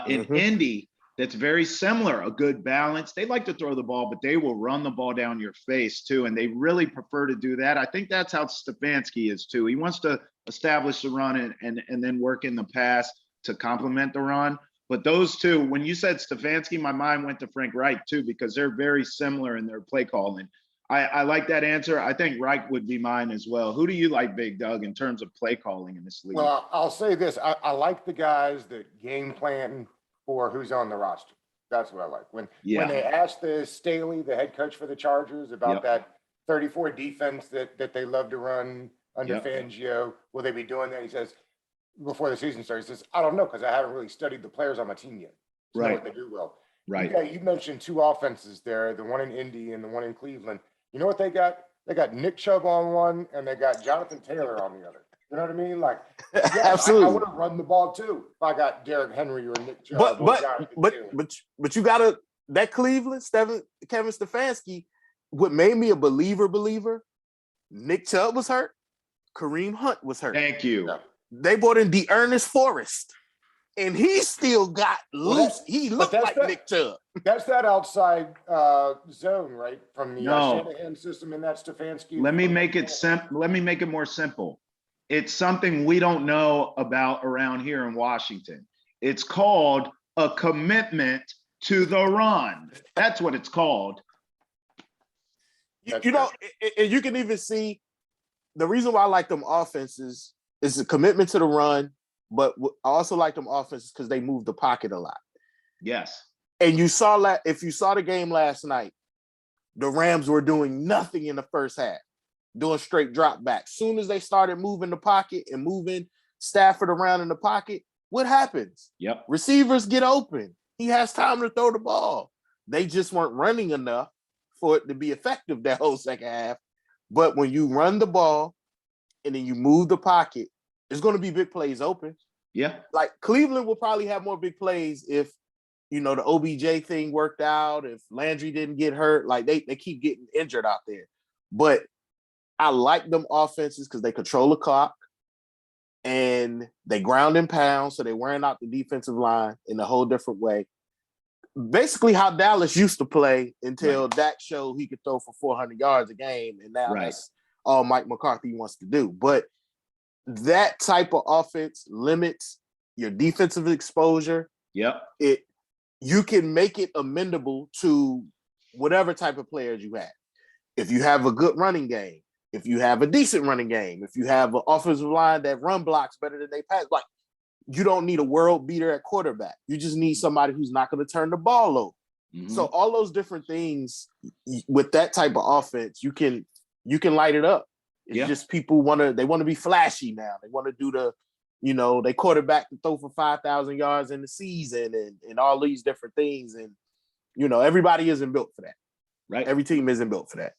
A: in Indy that's very similar, a good balance. They like to throw the ball, but they will run the ball down your face too, and they really prefer to do that. I think that's how Stefanski is too. He wants to establish the run and then work in the pass to complement the run. But those two, when you said Stefanski, my mind went to Frank Reich too, because they're very similar in their play calling. I like that answer. I think Reich would be mine as well. Who do you like, Big Doug, in terms of play calling in this league?
B: Well, I'll say this. I like the guys that game plan for who's on the roster. That's what I like. When they asked Staley, the head coach for the Chargers, about that 34 defense that they love to run under Fangio, will they be doing that? He says, before the season starts, he says, I don't know, because I haven't really studied the players on my team yet to know what they do well.
A: Right.
B: You mentioned two offenses there, the one in Indy and the one in Cleveland. You know what they got? They got Nick Chubb on one, and they got Jonathan Taylor on the other. You know what I mean? Like,
C: absolutely.
B: I would have run the ball too if I got Derrick Henry or Nick Chubb.
C: But you gotta, that Cleveland, Kevin Stefanski, what made me a believer, Nick Chubb was hurt, Kareem Hunt was hurt.
A: Thank you.
B: Yeah.
C: They brought in Dearness Forrest, and he still got loose. He looked like Nick Chubb.
B: That's that outside zone, right? From the Shanahan system and that Stefanski.
A: Let me make it Let me make it more simple. It's something we don't know about around here in Washington. It's called a commitment to the run. That's what it's called.
C: And you can even see the reason why I like them offenses is a commitment to the run, but I also like them offenses because they move the pocket a lot.
A: Yes.
C: And you saw that if you saw the game last night, the Rams were doing nothing in the first half, doing straight drop back. Soon as they started moving the pocket and moving Stafford around in the pocket, what happens?
A: Yep.
C: Receivers get open. He has time to throw the ball. They just weren't running enough for it to be effective that whole second half. But when you run the ball and then you move the pocket, there's going to be big plays open.
A: Yeah.
C: Like Cleveland will probably have more big plays if, the OBJ thing worked out, if Landry didn't get hurt. Like they keep getting injured out there. But I like them offenses because they control the clock and they ground and pound. So they're wearing out the defensive line in a whole different way. Basically how Dallas used to play until Dak showed he could throw for 400 yards a game. And now that's all Mike McCarthy wants to do. But that type of offense limits your defensive exposure.
A: Yep.
C: You can make it amendable to whatever type of players you have. If you have a good running game, if you have a decent running game, if you have an offensive line that run blocks better than they pass, like you don't need a world beater at quarterback. You just need somebody who's not going to turn the ball over. Mm-hmm. So all those different things with that type of offense, you can light it up. It's just people want to be flashy now. They want to do they quarterback to throw for 5,000 yards in the season and all these different things. And, everybody isn't built for that.
A: Right.
C: Every team isn't built for that.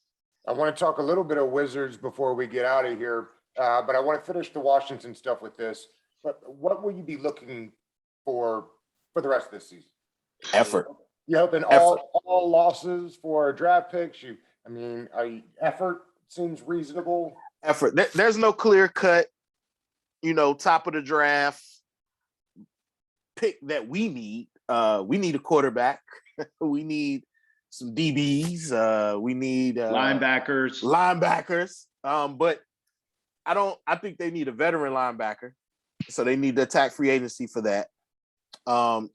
B: I want to talk a little bit of Wizards before we get out of here, but I want to finish the Washington stuff with this. But what will you be looking for the rest of this season?
C: Effort.
B: You hoping all losses for draft picks? Effort seems reasonable.
C: Effort. There's no clear cut, top of the draft pick that we need. We need a quarterback. We need some DBs. We need
A: linebackers.
C: But I think they need a veteran linebacker. So they need to attack free agency for that.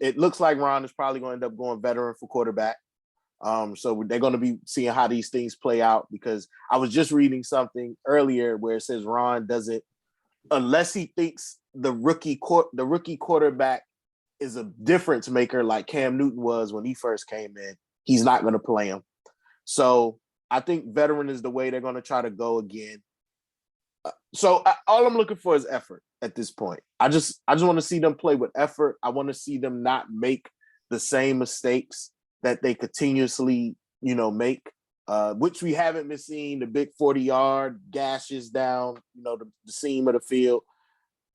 C: It looks like Ron is probably going to end up going veteran for quarterback. So they're going to be seeing how these things play out, because I was just reading something earlier where it says Ron doesn't, unless he thinks the rookie quarterback is a difference maker like Cam Newton was when he first came in, he's not going to play him. So I think veteran is the way they're going to try to go again. All I'm looking for is effort at this point. I just want to see them play with effort. I want to see them not make the same mistakes that they continuously, make, which we haven't been seeing, the big 40-yard gashes down, the seam of the field.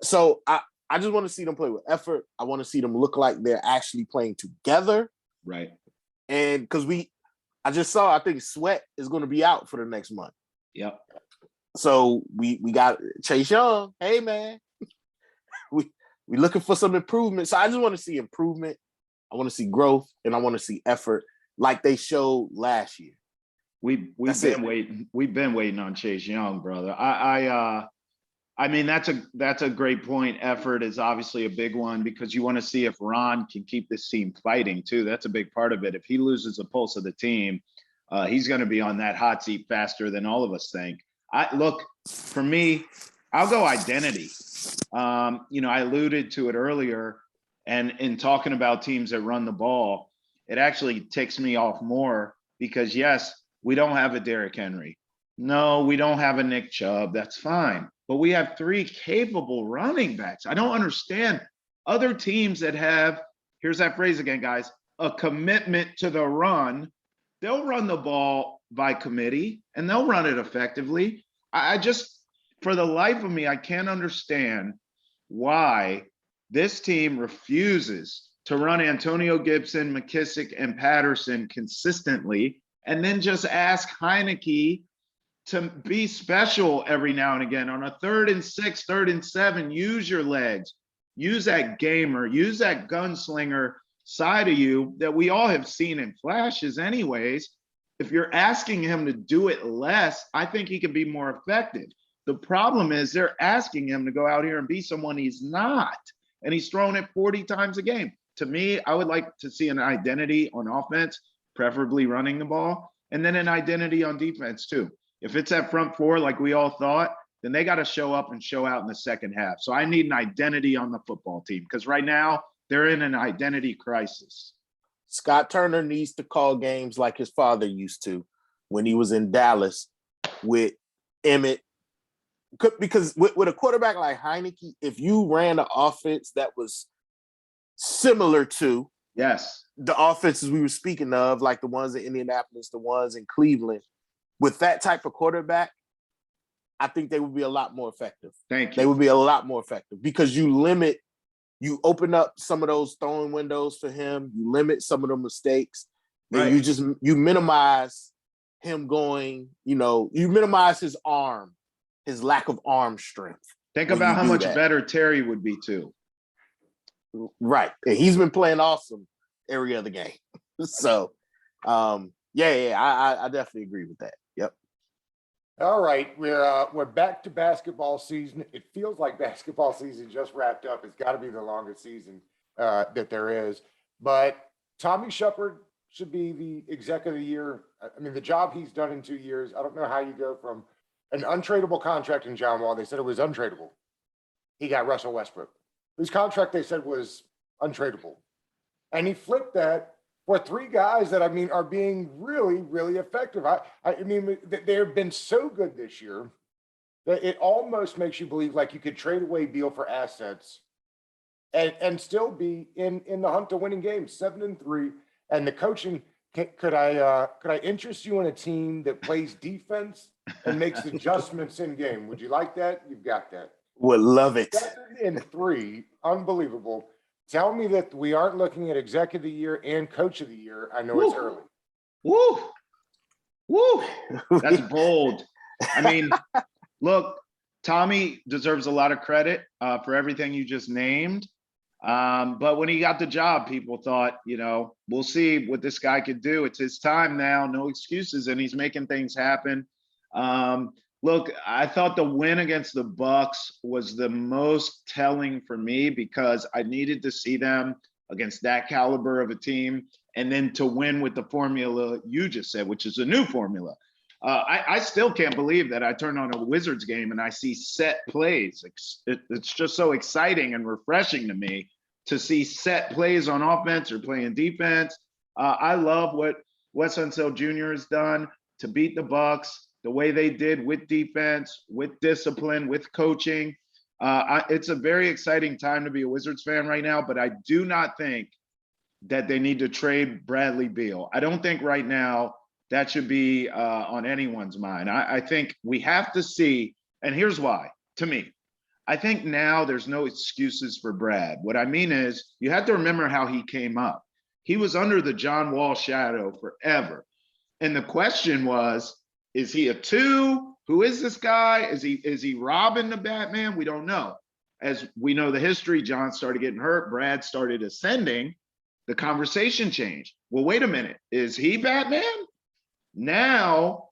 C: So I just want to see them play with effort. I want to see them look like they're actually playing together.
A: Right.
C: And because I just saw, I think Sweat is going to be out for the next month.
A: Yep.
C: So we got Chase Young. Hey, man. we looking for some improvement. So I just want to see improvement. I want to see growth, and I want to see effort like they showed last year.
A: We've been waiting. We've been waiting on Chase Young, brother. I mean, that's a great point. Effort is obviously a big one, because you want to see if Ron can keep this team fighting too. That's a big part of it. If he loses the pulse of the team, he's going to be on that hot seat faster than all of us think. Look, for me, I'll go identity. I alluded to it earlier, and in talking about teams that run the ball, it actually ticks me off more, because yes, we don't have a Derrick Henry. No, we don't have a Nick Chubb. That's fine. But we have 3 capable running backs. I don't understand other teams that have, here's that phrase again, guys, a commitment to the run. They'll run the ball by committee, and they'll run it effectively. I just, for the life of me, I can't understand why this team refuses to run Antonio Gibson, McKissick, and Patterson consistently, and then just ask Heineke to be special every now and again on a 3rd and 6, 3rd and 7. Use your legs, use that gamer, use that gunslinger side of you that we all have seen in flashes anyways. If you're asking him to do it less, I think he can be more effective. The problem is they're asking him to go out here and be someone he's not, and he's throwing it 40 times a game. To me, I would like to see an identity on offense, preferably running the ball, and then an identity on defense too. If it's that front 4 like we all thought, then they got to show up and show out in the second half. So I need an identity on the football team, because right now they're in an identity crisis.
C: Scott Turner needs to call games like his father used to when he was in Dallas with Emmett. Because with a quarterback like Heineke, if you ran an offense that was similar to the offenses we were speaking of, like the ones in Indianapolis, the ones in Cleveland, with that type of quarterback, I think they would be a lot more effective.
A: Thank you.
C: They would be a lot more effective, because you open up some of those throwing windows for him. You limit some of the mistakes. And you minimize him going, you minimize his arm, his lack of arm strength.
A: Think about how much better Terry would be too.
C: Right. And he's been playing awesome every other game. So, I definitely agree with that. Yep.
B: All right, we're back to basketball season. It feels like basketball season just wrapped up. It's got to be the longest season that there is. But Tommy Shepard should be the exec of the year. I mean, the job he's done in 2 years. I don't know how you go from an untradeable contract in John Wall. They said it was untradeable. He got Russell Westbrook, whose contract they said was untradeable, and he flipped that for 3 guys that, are being really, really effective. I mean, they've been so good this year that it almost makes you believe like you could trade away Beal for assets and still be in the hunt to winning games, 7-3. And the coaching, Could I interest you in a team that plays defense and makes adjustments in game? Would you like that? You've got that.
C: Would love it.
B: 7-3, unbelievable. Tell me that we aren't looking at exec of the year and coach of the year. I know it's early.
A: Woo! Woo! That's bold. I mean, look, Tommy deserves a lot of credit for everything you just named. But when he got the job, people thought, we'll see what this guy could do. It's his time now, no excuses, and he's making things happen. Look, I thought the win against the Bucks was the most telling for me because I needed to see them against that caliber of a team, and then to win with the formula you just said, which is a new formula. I still can't believe that I turn on a Wizards game and I see set plays. It's just so exciting and refreshing to me to see set plays on offense or playing defense. I love what Wes Unseld Jr. has done to beat the Bucks the way they did with defense, with discipline, with coaching. It's a very exciting time to be a Wizards fan right now, but I do not think that they need to trade Bradley Beal. I don't think right now that should be on anyone's mind. I think we have to see, and here's why, to me. I think now there's no excuses for Brad. What I mean is you have to remember how he came up. He was under the John Wall shadow forever. And the question was, is he a 2? Who is this guy? Is he Robin the Batman? We don't know. As we know the history, John started getting hurt. Brad started ascending. The conversation changed. Well, wait a minute. Is he Batman? Now,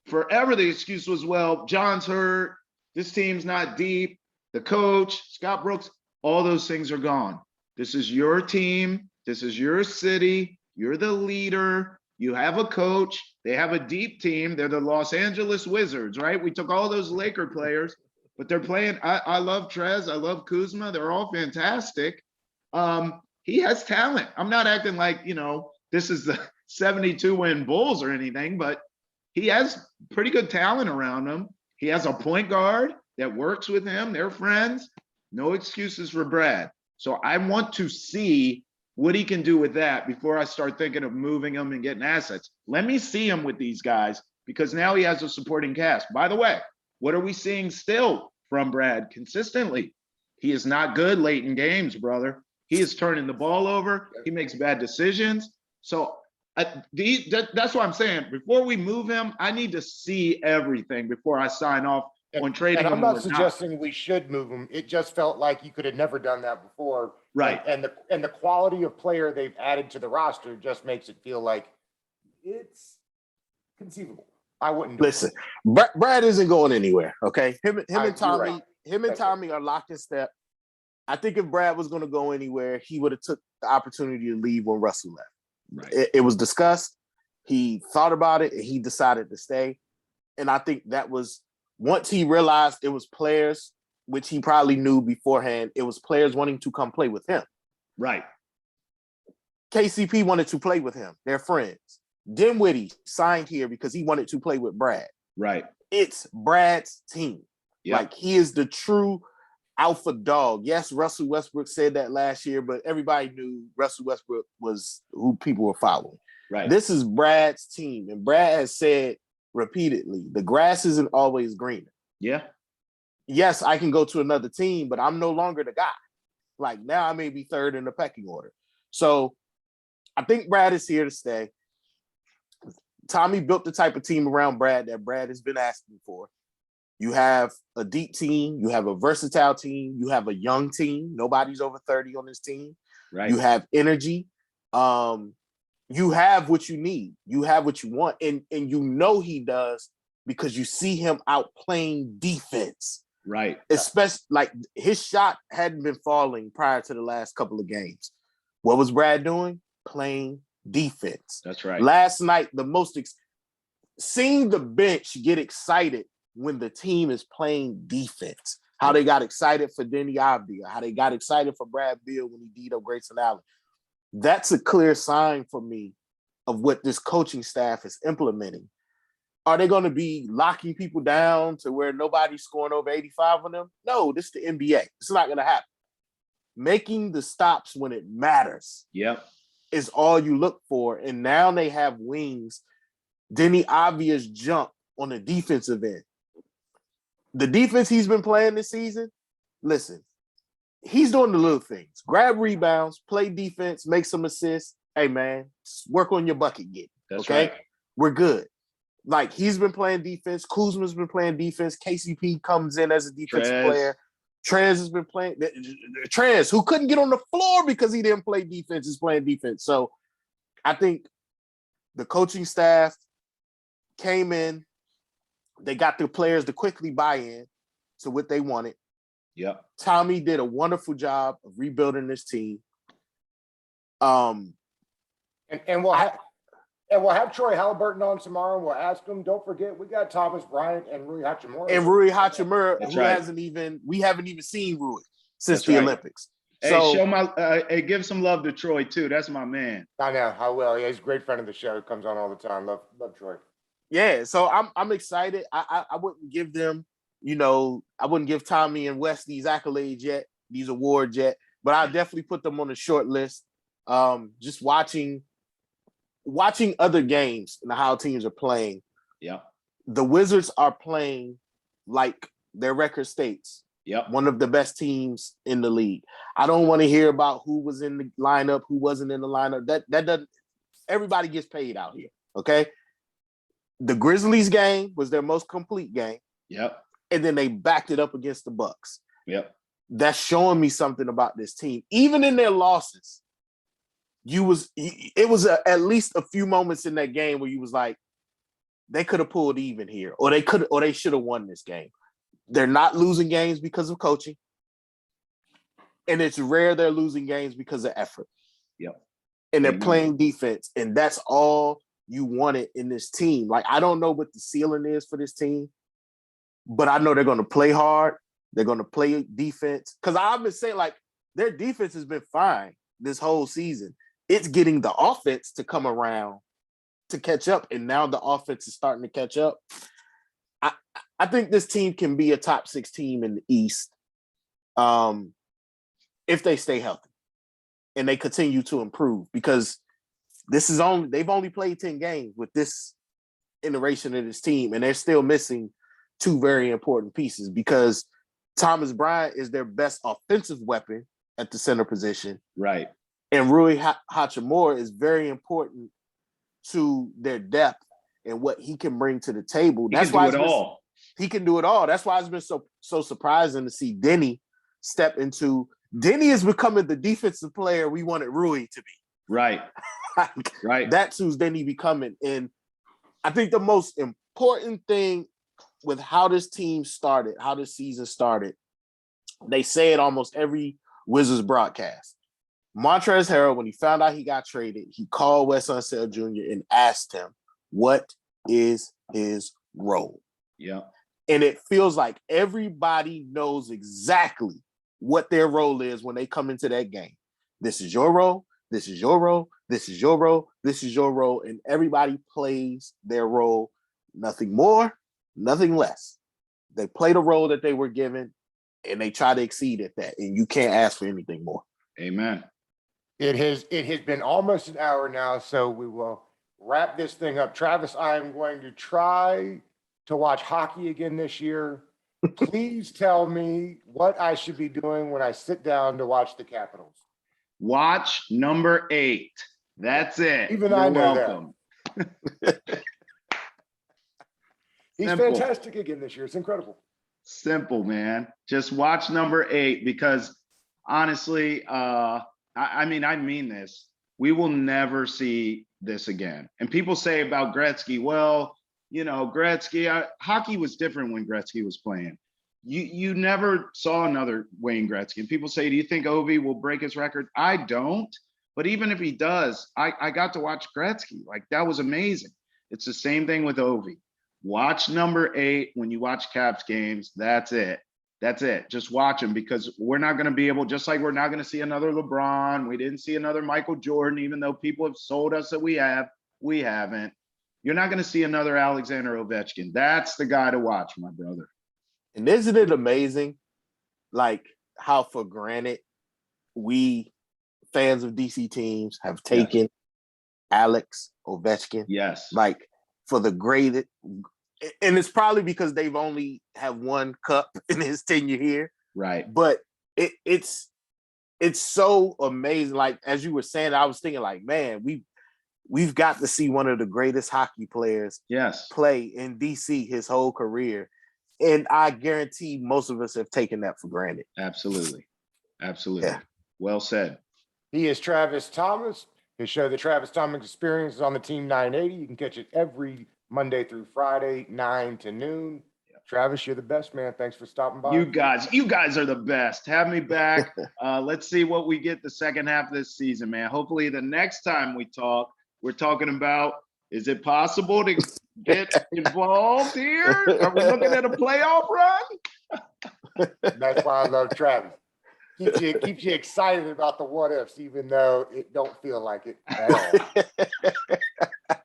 A: forever the excuse was, well, John's hurt. This team's not deep. The coach, Scott Brooks, all those things are gone. This is your team. This is your city. You're the leader. You have a coach. They have a deep team. They're the Los Angeles Wizards, right? We took all those Laker players, but they're playing. I love Trez. I love Kuzma. They're all fantastic. He has talent. I'm not acting like, this is the 72-win Bulls or anything, but he has pretty good talent around him. He has a point guard that works with him. They're friends. No excuses for Brad. So I want to see what he can do with that before I start thinking of moving him and getting assets. Let me see him with these guys because now he has a supporting cast. By the way, what are we seeing still from Brad consistently? He is not good late in games, brother. He is turning the ball over. He makes bad decisions. So that's what I'm saying. Before we move him, I need to see everything before I sign off on trading him.
B: And I'm not suggesting we should move him. It just felt like you could have never done that before.
A: Right.
B: And the quality of player they've added to the roster just makes it feel like it's conceivable. I wouldn't
C: listen. Brad isn't going anywhere. Okay, him and Tommy,
B: right.
C: Tommy are locked in step. I think if Brad was going to go anywhere, he would have took the opportunity to leave when Russell left. Right. It was discussed. He thought about it and he decided to stay. And I think that was once he realized it was players, which he probably knew beforehand, it was players wanting to come play with him.
A: Right.
C: KCP wanted to play with him. They're friends. Dinwiddie signed here because he wanted to play with Brad.
A: Right.
C: It's Brad's team.
A: Yep.
C: Like he is the true alpha dog. Yes, Russell Westbrook said that last year, but everybody knew Russell Westbrook was who people were following.
A: Right.
C: This is Brad's team. And Brad has said repeatedly, the grass isn't always greener.
A: Yeah.
C: Yes, I can go to another team, but I'm no longer the guy. Like now I may be third in the pecking order. So I think Brad is here to stay. Tommy built the type of team around Brad that Brad has been asking for. You have a deep team. You have a versatile team. You have a young team. Nobody's over 30 on this team.
A: Right.
C: You have energy. You have what you need. You have what you want. And you know he does because you see him out playing defense.
A: Right.
C: Especially like his shot hadn't been falling prior to the last couple of games. What was Brad doing? Playing defense.
A: That's right.
C: Last night, seeing the bench get excited when the team is playing defense. How they got excited for Denny Avdia, how they got excited for Brad Beal when he beat up Grayson Allen. That's a clear sign for me of what this coaching staff is implementing. Are they going to be locking people down to where nobody's scoring over 85 on them? No, this is the NBA. It's not going to happen. Making the stops when it matters.
A: Yep.
C: is all you look for. And now they have wings. Denny obvious jump on the defensive end. The defense he's been playing this season, listen, he's doing the little things. Grab rebounds, play defense, make some assists. Hey, man, work on your bucket getting.
A: That's
C: okay?
A: right.
C: We're good. Like, he's been playing defense. Kuzma's been playing defense. KCP comes in as a defensive player. Trez has been playing. Trez, who couldn't get on the floor because he didn't play defense, is playing defense. So I think the coaching staff came in. They got the players to quickly buy in to what they wanted.
A: Yep.
C: Tommy did a wonderful job of rebuilding this team.
B: And we'll have Troy Halliburton on tomorrow. And we'll ask him. Don't forget, we got Thomas Bryant and Rui Hachimura.
C: And Rui Hachimura,
A: That's
C: who
A: right.
C: we haven't even seen Rui since
A: That's
C: the
A: right.
C: Olympics.
A: Hey,
C: So
A: hey, give some love to Troy too. That's my man.
B: I know. I will. Yeah, he's a great friend of the show. Comes on all the time. Love Troy.
C: yeah, so I'm excited. I wouldn't give them, I wouldn't give Tommy and Wes these accolades yet, these awards yet, but I definitely put them on the short list. Just watching other games and how teams are playing.
A: Yep.
C: The Wizards are playing like their record states.
A: Yep.
C: One of the best teams in the league. I don't want to hear about who was in the lineup, who wasn't in the lineup. That doesn't. Everybody gets paid out here. Okay. The Grizzlies game was their most complete game.
A: Yep.
C: And then they backed it up against the Bucks.
A: Yep.
C: That's showing me something about this team. Even in their losses, it was at least a few moments in that game where you was like, they could have pulled even here, or they should have won this game. They're not losing games because of coaching. And it's rare they're losing games because of effort.
A: Yep.
C: And they're playing defense. And that's all you wanted in this team. Like, I don't know what the ceiling is for this team, but I know they're going to play hard. They're going to play defense. Because I've been saying, like, their defense has been fine this whole season. It's getting the offense to come around to catch up. And now the offense is starting to catch up. I think this team can be a top 6 team in the East if they stay healthy and they continue to improve, because they've only played 10 games with this iteration of this team, and they're still missing 2 very important pieces, because Thomas Bryant is their best offensive weapon at the center position.
A: Right.
C: And Rui Hachimura is very important to their depth and what he can bring to the table. That's why he can do it all. That's why it's been so surprising to see Denny step into. Denny is becoming the defensive player we wanted Rui to be.
A: Right. Right.
C: That's who's Denny becoming. And I think the most important thing with how this team started, how this season started, they say it almost every Wizards broadcast. Montrezl Harrell, when he found out he got traded, he called Wes Unseld Jr. and asked him, what is his role?
A: Yeah.
C: And it feels like everybody knows exactly what their role is when they come into that game. This is your role. This is your role. This is your role. This is your role. And everybody plays their role. Nothing more, nothing less. They play the role that they were given, and they try to exceed at that. And you can't ask for anything more.
A: Amen.
B: It has been almost an hour now, so we will wrap this thing up. Travis, I am going to try to watch hockey again this year. Please tell me what I should be doing when I sit down to watch the Capitals.
A: Watch number 8. That's it.
B: Even
A: You're
B: I know
A: welcome.
B: He's
A: Simple.
B: fantastic again this year. It's incredible.
A: Simple, man. Just watch number 8, because honestly, I mean this. We will never see this again. And people say about Gretzky, well, Gretzky, hockey was different when Gretzky was playing. You never saw another Wayne Gretzky. And people say, do you think Ovi will break his record? I don't. But even if he does, I got to watch Gretzky. Like, that was amazing. It's the same thing with Ovi. Watch number 8 when you watch Caps games. That's it. That's it. Just watch them, because we're not going to be able, just like we're not going to see another LeBron. We didn't see another Michael Jordan, even though people have sold us that we haven't. You're not going to see another Alexander Ovechkin. That's the guy to watch, my brother.
C: And isn't it amazing, like, how for granted we fans of DC teams have taken Alex Ovechkin.
A: Yes.
C: Like for the greatest, and it's probably because they've only have one cup in his tenure here.
A: Right.
C: But it's so amazing. Like as you were saying, I was thinking like, man, we've got to see one of the greatest hockey players play in DC his whole career. And I guarantee most of us have taken that for granted.
A: Absolutely. Absolutely.
C: Yeah.
A: Well said.
B: He is Travis Thomas. His show, The Travis Thomas Experience, is on the Team 980. You can catch it every Monday through Friday, 9 to noon. Travis, you're the best, man. Thanks for stopping by.
A: You guys are the best. Have me back. Let's see what we get the second half of this season, man. Hopefully the next time we talk, we're talking about, is it possible to get involved here? Are we looking at a playoff run?
B: That's why I love Travis. Keeps you excited about the what ifs, even though it don't feel like it at all.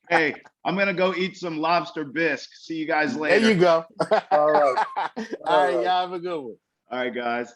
A: Hey, I'm gonna go eat some lobster bisque. See you guys later.
C: There you go.
B: All right.
C: All right, y'all have a good one.
A: All right, guys.